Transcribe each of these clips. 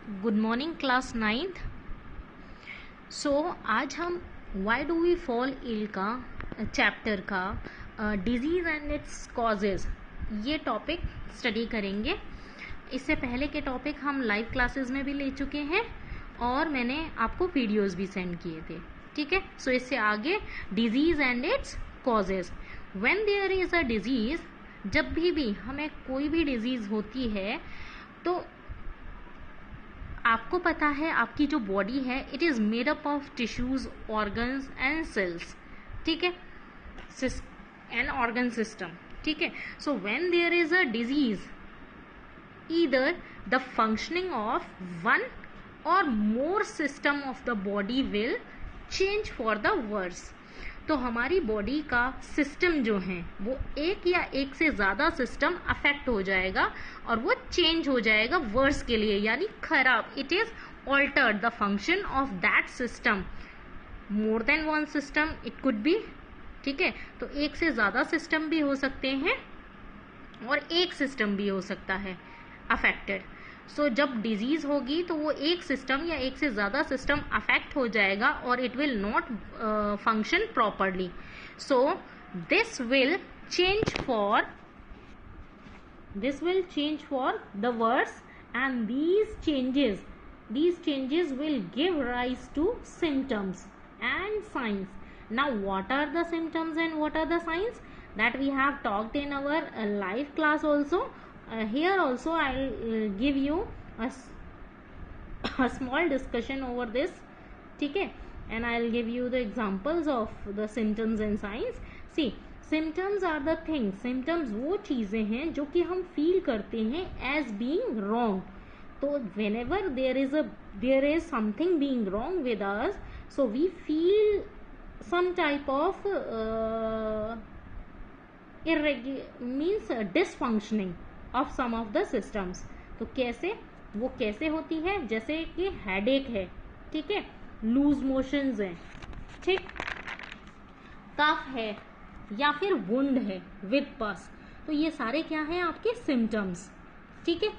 Good morning class ninth. So आज हम why do we fall ill का chapter का डिजीज़ एंड इट्स कॉजेज़ ये टॉपिक स्टडी करेंगे। इससे पहले के टॉपिक हम लाइव क्लासेस में भी ले चुके हैं और मैंने आपको वीडियोस भी सेंड किए थे, ठीक है। सो इससे आगे disease and its causes. When there is a disease, जब भी हमें कोई भी डिजीज़ होती है तो आपको पता है आपकी जो बॉडी है it is made up of tissues, organs and cells, ठीक है, एंड ऑर्गन सिस्टम, ठीक है। So when there is a disease, either the functioning of one or more system of the body will change for the worse। तो हमारी body का system जो है वो एक या एक से ज़्यादा सिस्टम अफेक्ट हो जाएगा और वो चेंज हो जाएगा वर्स के लिए, यानी खराब। It is altered the function of that system. More than one system it could be, ठीक है। तो एक से ज़्यादा सिस्टम भी हो सकते हैं और एक सिस्टम भी हो सकता है अफेक्टेड। सो जब डिजीज होगी तो वो एक सिस्टम या एक से ज़्यादा सिस्टम अफेक्ट हो जाएगा और it will not function properly. So this will change for the worse and these changes will give rise to symptoms and signs. Now what are the symptoms and what are the signs that we have talked in our live class also. Here also I'll give you a small discussion over this, ठीक है, and I'll give you the examples of the symptoms and signs. See, symptoms are the things, symptoms वो चीज़ें हैं जो कि हम feel करते हैं as being wrong. तो whenever there is something being wrong with us, so we feel some type of dysfunctioning of some of the systems. तो कैसे होती है, जैसे कि हेडेक है, ठीक है, लूज मोशंस है, ठीक, कफ है या फिर वुंड है विद पस। तो ये सारे क्या हैं आपके सिम्टम्स, ठीक है,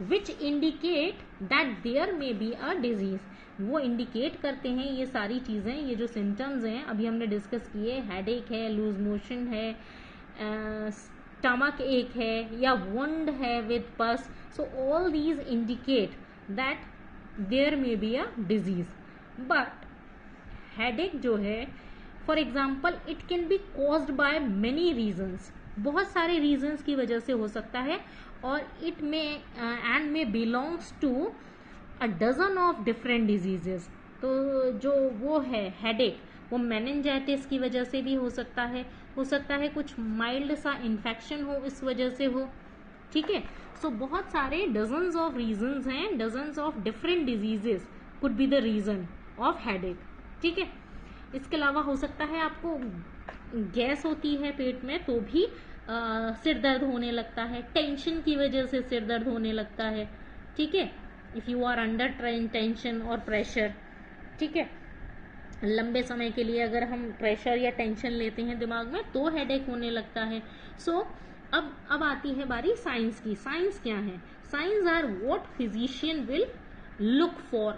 which indicate that there may be a disease. वो इंडिकेट करते हैं ये सारी चीज़ें, ये जो सिम्टम्स हैं अभी हमने डिस्कस किए, हेडेक है, लूज मोशन है, स्टमक एक है या वुंड है with pus. So all these indicate that there may be a disease. But headache जो है, for example, it can be caused by many reasons, बहुत सारे रीजन्स की वजह से हो सकता है और इट में belongs to a dozen of different diseases. तो जो वो है हेडेक, वो मेनिंजाइटिस की वजह से भी हो सकता है कुछ माइल्ड सा इन्फेक्शन हो इस वजह से हो, ठीक है। सो बहुत सारे डजन्स ऑफ रीजन्स हैं, dozens of different diseases could be the reason of headache, ठीक है। इसके अलावा हो सकता है आपको गैस होती है पेट में तो भी सिर दर्द होने लगता है, टेंशन की वजह से सिर दर्द होने लगता है, ठीक है, if you are under tension और प्रेशर, ठीक है, लंबे समय के लिए अगर हम प्रेशर या टेंशन लेते हैं दिमाग में तो हेडेक होने लगता है। सो अब आती है बारी साइंस की। साइंस क्या है? Science are what physician will look for.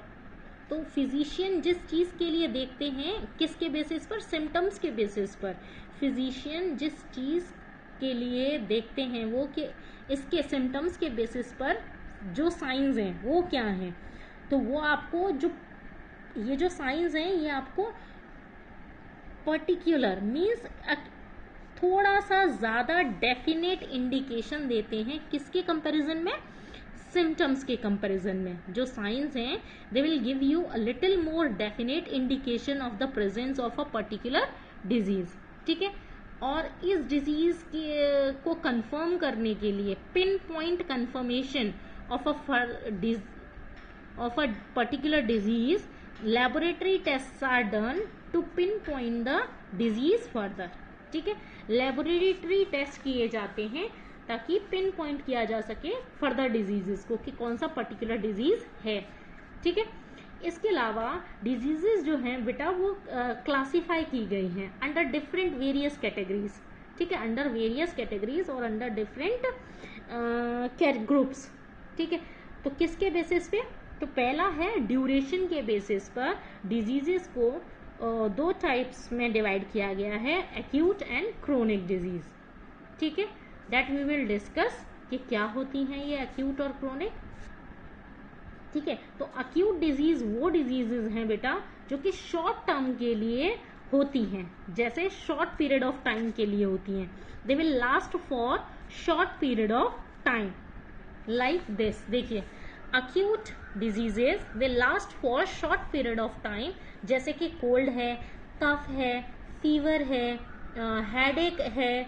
तो फिजिशियन जिस चीज के लिए देखते हैं, किसके बेसिस पर? सिम्टम्स के बेसिस पर। फिजिशियन जिस चीज के लिए देखते हैं वो कि इसके सिम्टम्स के बेसिस पर जो साइंस हैं वो क्या हैं। तो वो आपको ये जो साइंस हैं ये आपको पर्टिकुलर मीन्स थोड़ा सा ज्यादा डेफिनेट इंडिकेशन देते हैं, किसके कंपैरिजन में? सिम्टम्स के कंपैरिजन में। जो साइंस हैं they will give you a little more definite indication of the presence of a particular disease, ठीक है। और इस डिजीज को कंफर्म करने के लिए pinpoint confirmation of a particular disease, laboratory test are done to pinpoint the disease further, ठीक है। लेबोरेटरी टेस्ट किए जाते हैं ताकि पिन पॉइंट किया जा सके फर्दर डिजीजेस को कि कौन सा पर्टिकुलर डिजीज है, ठीक है। इसके अलावा डिजीजेस जो हैं बेटा वो क्लासिफाई की गई हैं अंडर डिफरेंट वेरियस कैटेगरीज, ठीक है, अंडर वेरियस कैटेगरीज और अंडर डिफरेंट ग्रुप्स, ठीक है। तो किसके बेसिस पे? तो पहला है ड्यूरेशन के बेसिस पर डिजीजेस को दो टाइप्स में डिवाइड किया गया है, एक्यूट एंड क्रोनिक डिजीज। ठीक है, दैट वी विल डिस्कस कि क्या होती हैं ये एक्यूट और क्रोनिक। ठीक है, तो एक्यूट डिजीज वो डिजीजेज हैं बेटा जो कि शॉर्ट टर्म के लिए होती हैं, जैसे शॉर्ट पीरियड ऑफ टाइम के लिए होती हैं। They will last for short period of time like this. देखिए, acute diseases they last for short period of time, जैसे कि कोल्ड है, कफ है, फीवर है, हेडेक है,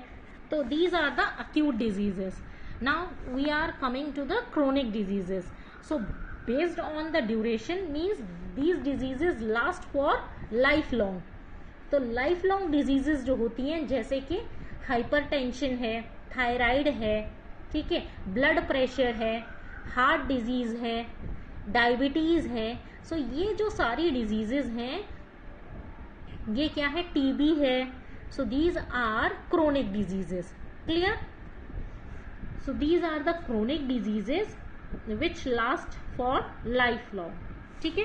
तो these are the acute diseases. Now we are coming to the chronic diseases. So based on the duration means these diseases last for lifelong. तो life long diseases जो होती हैं, जैसे कि हाइपरटेंशन है, थायराइड है, ठीक है, ब्लड प्रेशर है, हार्ट डिजीज है, डायबिटीज है। सो ये जो सारी डिजीजेस हैं, ये क्या है? टीबी है। So these are chronic diseases. Clear? So these are the chronic diseases which last for life long. ठीक है,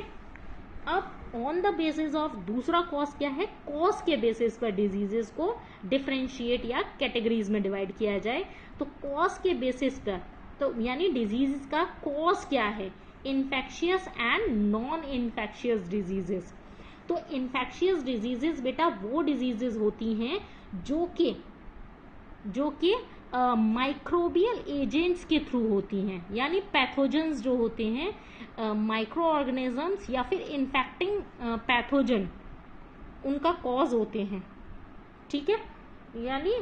अब ऑन द बेसिस ऑफ दूसरा कॉज क्या है? कॉज के बेसिस पर डिजीजेस को डिफरेंशिएट या कैटेगरीज में डिवाइड किया जाए। तो कॉज के बेसिस पर, तो यानी डिजीज का कॉज क्या है? Infectious and non infectious diseases. तो इन्फेक्शियस डिजीजेस बेटा वो डिजीजेस होती हैं जो कि माइक्रोबियल एजेंट्स के थ्रू होती हैं, यानी पैथोजेंस जो होते हैं, माइक्रो ऑर्गेनिजम्स या फिर इन्फेक्टिंग पैथोजन उनका कॉज होते हैं। ठीक है, यानी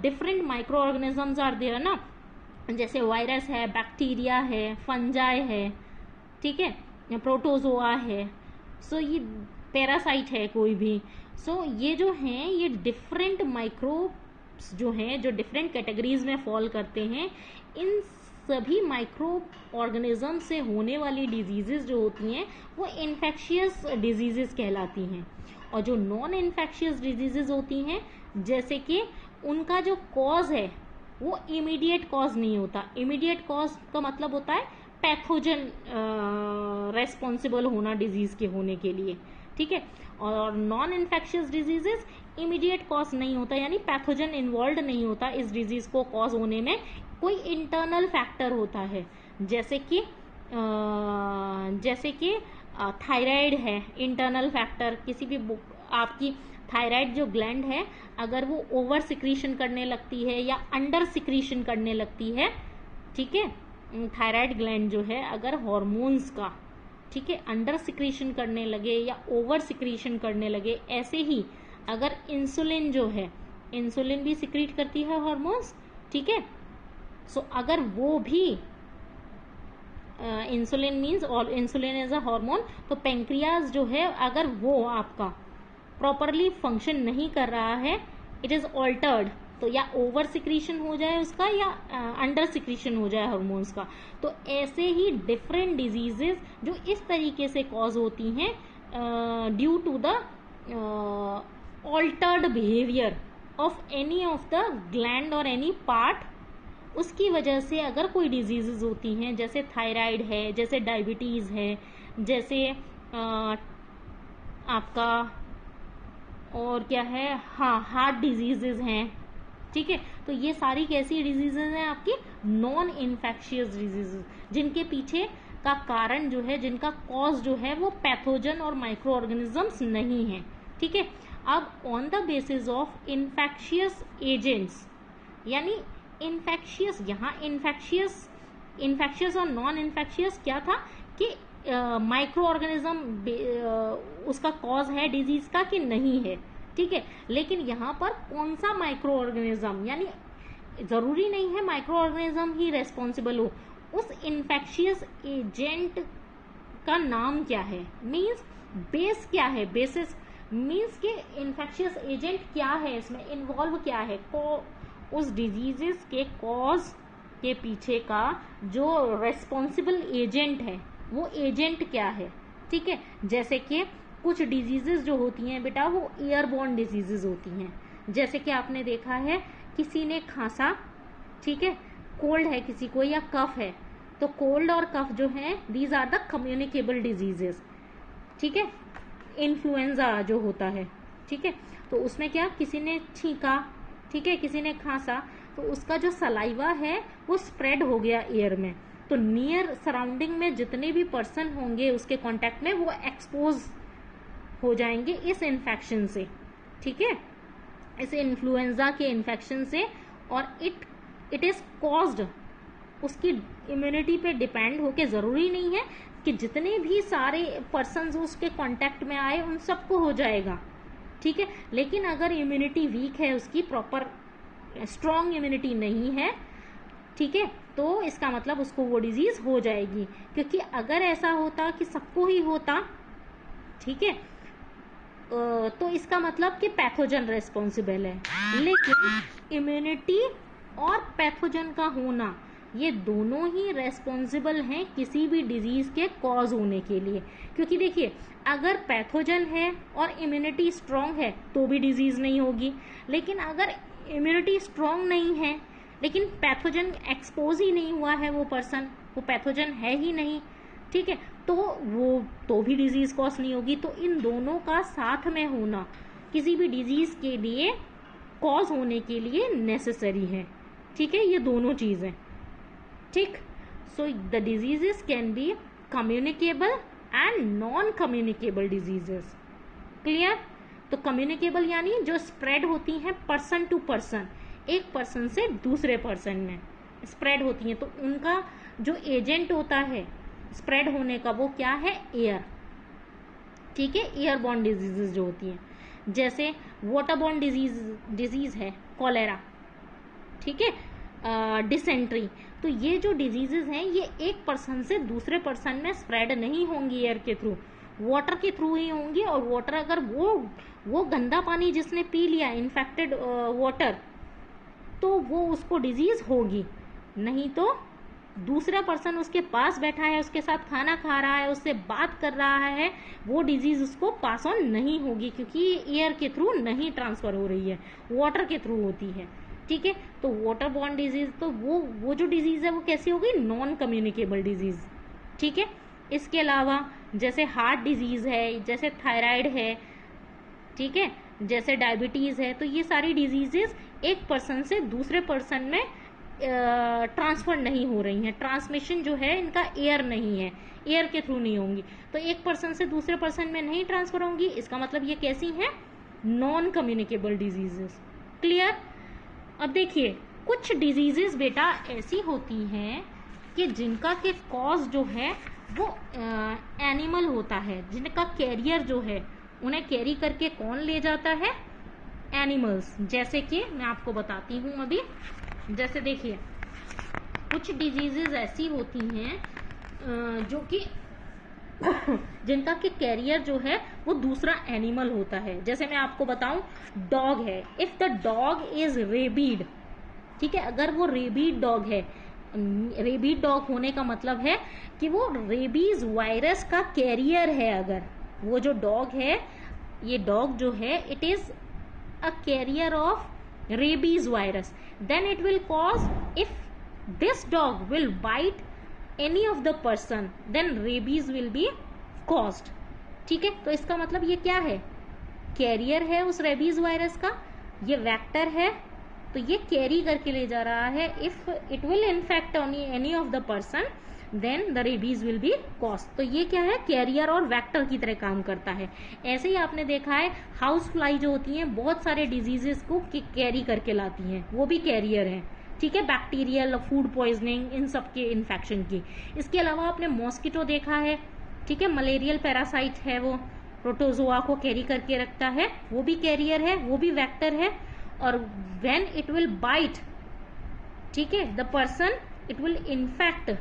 different microorganisms are there ना, जैसे वायरस है, बैक्टीरिया है, फंजाई है, ठीक है, प्रोटोजोआ है, सो ये पैरासाइट है कोई भी। सो ये जो हैं, ये डिफरेंट माइक्रोब्स जो हैं, जो डिफरेंट कैटेगरीज में फॉल करते हैं, इन सभी माइक्रो ऑर्गेनिज्म से होने वाली डिजीजेस जो होती हैं वो इन्फेक्शियस डिजीजेस कहलाती हैं। और जो नॉन इन्फेक्शियस डिजीजेस होती हैं, जैसे कि उनका जो कॉज है वो इमीडिएट कॉज नहीं होता। इमीडिएट कॉज का मतलब होता है पैथोजन रेस्पॉन्सिबल होना डिजीज के होने के लिए। ठीक है, और non infectious diseases immediate cause नहीं होता, यानी पैथोजन इन्वॉल्व नहीं होता इस डिजीज को कॉज होने में, कोई इंटरनल फैक्टर होता है, जैसे कि थायराइड है इंटरनल फैक्टर। किसी भी आपकी थायराइड जो ग्लैंड है, अगर वो ओवर सिक्रीशन करने लगती है या अंडर सिक्रीशन करने लगती है, ठीक है, थायराइड ग्लैंड जो है अगर हार्मोन्स का, ठीक है, अंडर सिक्रीशन करने लगे या ओवर सिक्रीशन करने लगे, ऐसे ही अगर इंसुलिन जो है, इंसुलिन भी सिक्रीट करती है हार्मोन्स, ठीक है, सो अगर वो भी इंसुलिन मीन्स और इंसुलिन इज अ हार्मोन, तो पेंक्रियाज जो है अगर वो आपका प्रॉपरली फंक्शन नहीं कर रहा है, इट इज ऑल्टर्ड, तो या ओवर सिक्रीशन हो जाए उसका या अंडर सिक्रीशन हो जाए हार्मोन्स का। तो ऐसे ही डिफरेंट डिजीजेस जो इस तरीके से कॉज होती हैं due to the altered behaviour of any of the gland और एनी पार्ट, उसकी वजह से अगर कोई डिजीजेस होती हैं, जैसे थायराइड है, जैसे डायबिटीज है, जैसे आपका और क्या है, हाँ, हार्ट डिजीजेस हैं, ठीक है, तो ये सारी कैसी डिजीजेस हैं? आपकी नॉन इन्फेक्शियस डिजीजेस, जिनके पीछे का कारण जो है, जिनका कॉज जो है वो पैथोजन और माइक्रो ऑर्गेनिजम्स नहीं है। ठीक है, अब on the basis of infectious agents, यानी इन्फेक्शियस, यहाँ इन्फेक्शियस और नॉन इन्फेक्शियस क्या था कि माइक्रो ऑर्गेनिज्म उसका कॉज है डिजीज का कि नहीं है। ठीक है, लेकिन यहाँ पर कौन सा माइक्रो ऑर्गेनिज्म, यानी जरूरी नहीं है माइक्रो ऑर्गेनिज्म ही रेस्पॉन्सिबल हो, उस इन्फेक्शियस एजेंट का नाम क्या है, मीन्स बेस क्या है, बेसिस मीन्स कि इन्फेक्शियस एजेंट क्या है, इसमें इन्वॉल्व क्या है, उस डिजीजेस के कॉज के पीछे का जो रेस्पॉन्सिबल एजेंट है वो एजेंट क्या है। ठीक है, जैसे कि कुछ डिजीजेस जो होती हैं बेटा वो एयरबोर्न डिजीजेस होती हैं, जैसे कि आपने देखा है किसी ने खांसा, ठीक है, कोल्ड है किसी को या कफ है, तो कोल्ड और कफ जो है these are the communicable diseases, ठीक है। इन्फ्लुएंजा जो होता है, ठीक है, तो उसमें क्या, किसी ने छींका, ठीक है, किसी ने खांसा, तो उसका जो सलाइवा है वो स्प्रेड हो गया एयर में, तो नियर सराउंडिंग में जितने भी पर्सन होंगे उसके कांटेक्ट में वो एक्सपोज हो जाएंगे इस इन्फेक्शन से, ठीक है, इस इन्फ्लुएंजा के इन्फेक्शन से। और इट इज कॉज्ड, उसकी इम्यूनिटी पे डिपेंड होके, जरूरी नहीं है कि जितने भी सारे पर्सन्स उसके कांटेक्ट में आए उन सबको हो जाएगा, ठीक है, लेकिन अगर इम्यूनिटी वीक है, उसकी प्रॉपर स्ट्रॉन्ग इम्यूनिटी नहीं है, ठीक है, तो इसका मतलब उसको वो डिजीज हो जाएगी। क्योंकि अगर ऐसा होता कि सबको ही होता, ठीक है, तो इसका मतलब कि पैथोजन रेस्पॉन्सिबल है, लेकिन इम्यूनिटी और पैथोजन का होना ये दोनों ही रेस्पॉन्सिबल हैं किसी भी डिजीज के कॉज होने के लिए। क्योंकि देखिए, अगर पैथोजन है और इम्यूनिटी स्ट्रांग है तो भी डिजीज नहीं होगी, लेकिन अगर इम्यूनिटी स्ट्रांग नहीं है लेकिन पैथोजन एक्सपोज ही नहीं हुआ है, वो पर्सन, वो पैथोजन है ही नहीं, ठीक है, तो भी डिजीज कॉज नहीं होगी। तो इन दोनों का साथ में होना किसी भी डिजीज के लिए कॉज होने के लिए नेसेसरी है, ठीक है, ये दोनों चीजें, ठीक। So the diseases can be communicable and non communicable diseases, clear. तो कम्युनिकेबल यानी जो स्प्रेड होती हैं पर्सन टू पर्सन, एक पर्सन से दूसरे पर्सन में स्प्रेड होती हैं, तो उनका जो एजेंट होता है स्प्रेड होने का वो क्या है, एयर, ठीक है, एयरबॉर्न डिजीजेस जो होती हैं, जैसे वाटरबॉर्न डिजीज है कॉलेरा, ठीक है, डिसेंट्री, तो ये जो डिजीजेस हैं ये एक पर्सन से दूसरे पर्सन में स्प्रेड नहीं होंगी एयर के थ्रू, वाटर के थ्रू ही होंगी। और वाटर अगर वो गंदा पानी जिसने पी लिया, इन्फेक्टेड वाटर, तो वो उसको डिजीज होगी, नहीं तो दूसरा पर्सन उसके पास बैठा है, उसके साथ खाना खा रहा है, उससे बात कर रहा है, वो डिजीज उसको पास ऑन नहीं होगी, क्योंकि एयर के थ्रू नहीं ट्रांसफर हो रही है, वाटर के थ्रू होती है, ठीक है। तो वाटर बॉर्न डिजीज, तो वो जो डिजीज है वो कैसी होगी, नॉन कम्युनिकेबल डिजीज, ठीक है। इसके अलावा जैसे हार्ट डिजीज है, जैसे थायराइड है, ठीक है, जैसे डायबिटीज है, तो ये सारी डिजीजेस एक पर्सन से दूसरे पर्सन में ट्रांसफर नहीं हो रही हैं, ट्रांसमिशन जो है इनका एयर नहीं है, एयर के थ्रू नहीं होंगी, तो एक पर्सन से दूसरे पर्सन में नहीं ट्रांसफर होंगी, इसका मतलब ये कैसी हैं, नॉन कम्युनिकेबल डिजीजेस, क्लियर। अब देखिए, कुछ डिजीजेस बेटा ऐसी होती हैं कि जिनका के कॉज जो है वो एनिमल होता है, जिनका कैरियर जो है उन्हें कैरी करके कौन ले जाता है, एनिमल्स। जैसे कि मैं आपको बताती हूँ अभी, जैसे देखिए कुछ डिजीजेस ऐसी होती हैं जो कि जिनका कि कैरियर जो है वो दूसरा एनिमल होता है। जैसे मैं आपको बताऊं, डॉग है, इफ द डॉग इज रेबीड, ठीक है, अगर वो रेबीड डॉग है, रेबीड डॉग होने का मतलब है कि वो रेबीज वायरस का कैरियर है। अगर वो जो डॉग है, ये डॉग जो है it is a carrier of rabies virus, then it will cause, if this dog will bite any of the person, then rabies will be caused, ठीक है। तो इसका मतलब ये क्या है, कैरियर है उस रेबीज वायरस का, ये वेक्टर है, तो ये कैरी करके ले जा रहा है। If it will infect any of the person, then the rabies will be cause. तो ये क्या है, कैरियर और वेक्टर की तरह काम करता है। ऐसे ही आपने देखा है हाउस फ्लाई जो होती हैं बहुत सारे डिजीजेस को कैरी करके लाती हैं, वो भी कैरियर हैं, ठीक है, बैक्टीरियल, फूड पॉइजनिंग, इन सब के इन्फेक्शन की। इसके अलावा आपने मॉस्किटो देखा है, ठीक है, मलेरियल पैरासाइट है, वो प्रोटोजोआ को कैरी करके रखता है, वो भी कैरियर है, वो भी वेक्टर है। और व्हेन इट विल बाइट, ठीक है, the person, it will infect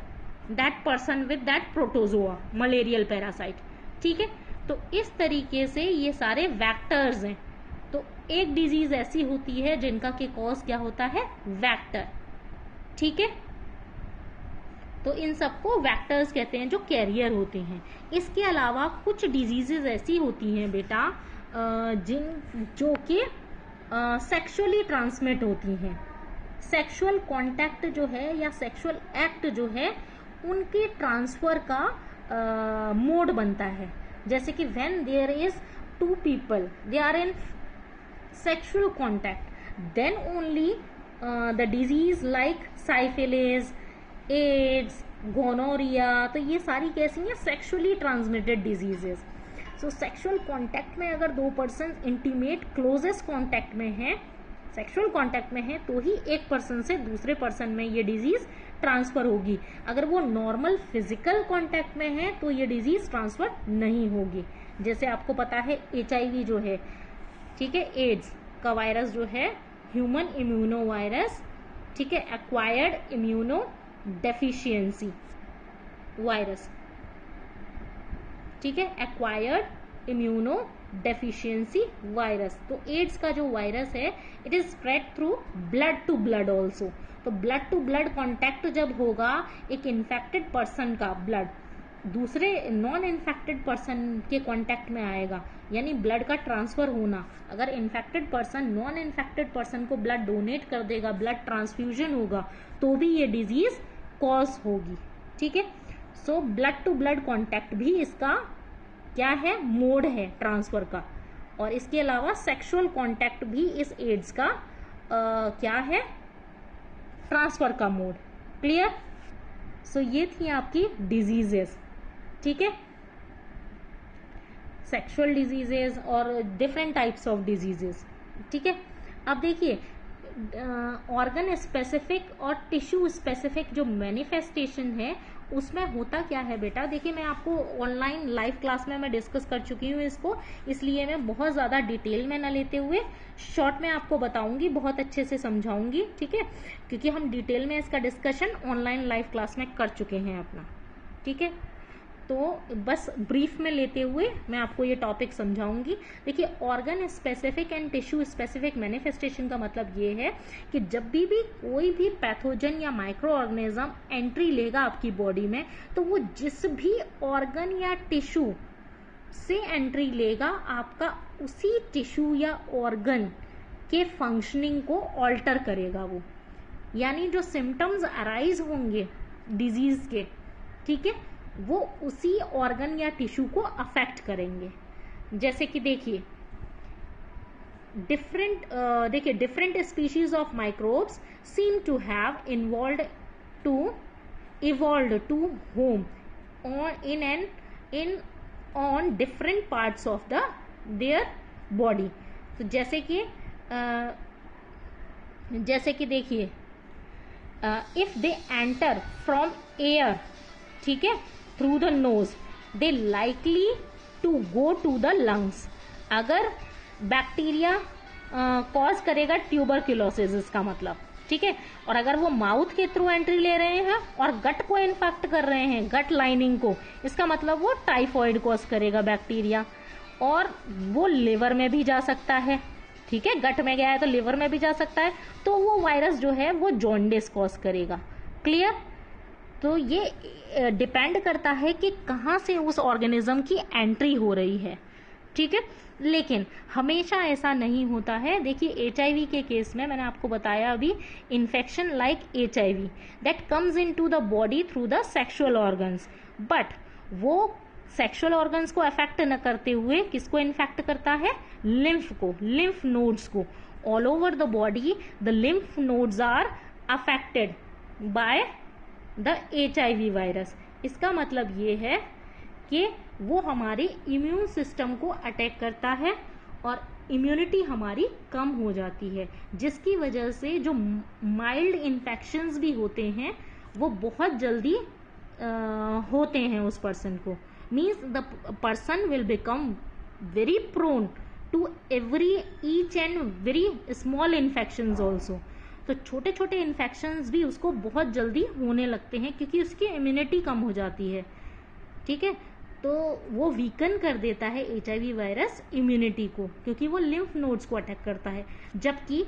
that person with that protozoa, malarial parasite, ठीक है। तो इस तरीके से ये सारे वेक्टर्स हैं। तो एक डिजीज ऐसी होती है जिनका के कॉज क्या होता है, वेक्टर, ठीक है। तो इन सबको वेक्टर्स कहते हैं जो कैरियर होते हैं। इसके अलावा कुछ डिजीजेस ऐसी होती हैं बेटा जो कि सेक्सुअली ट्रांसमिट होती हैं। सेक्सुअल कांटेक्ट जो है या सेक्सुअल एक्ट जो है उनके ट्रांसफर का मोड बनता है। जैसे कि when there is two people they are in sexual contact, then only the disease like syphilis, AIDS, gonorrhoea, तो ये सारी कैसी हैं, sexually transmitted diseases. So sexual contact में अगर दो पर्सन इंटीमेट क्लोजेस्ट कॉन्टैक्ट में हैं, सेक्सुअल कॉन्टैक्ट में है, तो ही एक पर्सन से दूसरे पर्सन में ये डिजीज ट्रांसफर होगी। अगर वो नॉर्मल फिजिकल कॉन्टैक्ट में है तो ये डिजीज ट्रांसफर नहीं होगी। जैसे आपको पता है HIV जो है, ठीक है, एड्स का वायरस जो है ह्यूमन इम्यूनो वायरस, ठीक है, एक्वायर्ड इम्यूनो डेफिशिएंसी वायरस, ठीक है, एक्वायर्ड इम्यूनो डेफिशिएंसी वायरस। तो एड्स का जो वायरस है it is spread through blood to blood also. तो ब्लड टू ब्लड कॉन्टैक्ट जब होगा एक इन्फेक्टेड पर्सन का ब्लड दूसरे नॉन इन्फेक्टेड पर्सन के कांटेक्ट में आएगा, यानी ब्लड का ट्रांसफर होना। अगर infected person non infected person को ब्लड डोनेट कर देगा, ब्लड ट्रांसफ्यूजन होगा, तो भी ये डिजीज कॉज होगी, ठीक है। So blood to blood contact भी इसका क्या है, मोड है ट्रांसफर का। और इसके अलावा सेक्सुअल कांटेक्ट भी इस एड्स का क्या है, ट्रांसफर का मोड। क्लियर। सो ये थी आपकी डिजीजेस, ठीक है, सेक्सुअल डिजीजेस और डिफरेंट टाइप्स ऑफ डिजीजेस, ठीक है। अब देखिए ऑर्गन स्पेसिफिक और टिश्यू स्पेसिफिक जो मैनिफेस्टेशन है उसमें होता क्या है बेटा। देखिए मैं आपको ऑनलाइन लाइव क्लास में मैं डिस्कस कर चुकी हूँ इसको, इसलिए मैं बहुत ज़्यादा डिटेल में न लेते हुए शॉर्ट में आपको बताऊंगी, बहुत अच्छे से समझाऊंगी, ठीक है, क्योंकि हम डिटेल में इसका डिस्कशन ऑनलाइन लाइव क्लास में कर चुके हैं अपना, ठीक है। तो बस ब्रीफ में लेते हुए मैं आपको ये टॉपिक समझाऊंगी। देखिए organ specific and tissue specific manifestation का मतलब ये है कि जब भी कोई भी पैथोजन या माइक्रो ऑर्गेनिज्म एंट्री लेगा आपकी बॉडी में, तो वो जिस भी ऑर्गन या टिश्यू से एंट्री लेगा आपका उसी टिश्यू या ऑर्गन के फंक्शनिंग को ऑल्टर करेगा वो, यानी जो सिम्टम्स अराइज होंगे डिजीज के, ठीक है, वो उसी ऑर्गन या टिश्यू को अफेक्ट करेंगे। जैसे कि देखिए different species of microbes seem to have evolved to home on different parts of their body. तो जैसे कि देखिए if they enter from air, ठीक है, through the nose, they likely to go to the lungs. अगर bacteria cause करेगा tuberculosis इसका मतलब, ठीक है, और अगर वो माउथ के थ्रू एंट्री ले रहे हैं और गट को इन्फेक्ट कर रहे हैं, गट लाइनिंग को, इसका मतलब वो टाइफॉइड कॉज करेगा बैक्टीरिया, और वो लिवर में भी जा सकता है, ठीक है, गट में गया है तो लिवर में भी जा सकता है, तो वो वायरस जो है वो जॉन्डिस कॉज करेगा। क्लियर। तो ये डिपेंड करता है कि कहाँ से उस ऑर्गेनिज्म की एंट्री हो रही है, ठीक है, लेकिन हमेशा ऐसा नहीं होता है। देखिए HIV के केस में मैंने आपको बताया अभी, infection like HIV that comes into the body through the sexual organs, but वो सेक्सुअल ऑर्गन्स को अफेक्ट न करते हुए किसको इन्फेक्ट करता है, लिम्फ को, लिम्फ नोड्स को। All over the body the lymph nodes are affected by the HIV virus. इसका मतलब ये है कि वो हमारे इम्यून सिस्टम को अटैक करता है और इम्यूनिटी हमारी कम हो जाती है, जिसकी वजह से जो माइल्ड इन्फेक्शंस भी होते हैं वो बहुत जल्दी होते हैं उस पर्सन को। Means the person will become very prone to each and very small infections also. तो छोटे छोटे इन्फेक्शंस भी उसको बहुत जल्दी होने लगते हैं क्योंकि उसकी इम्यूनिटी कम हो जाती है, ठीक है। तो वो वीकन कर देता है HIV वायरस इम्यूनिटी को, क्योंकि वो लिम्फ नोड्स को अटैक करता है, जबकि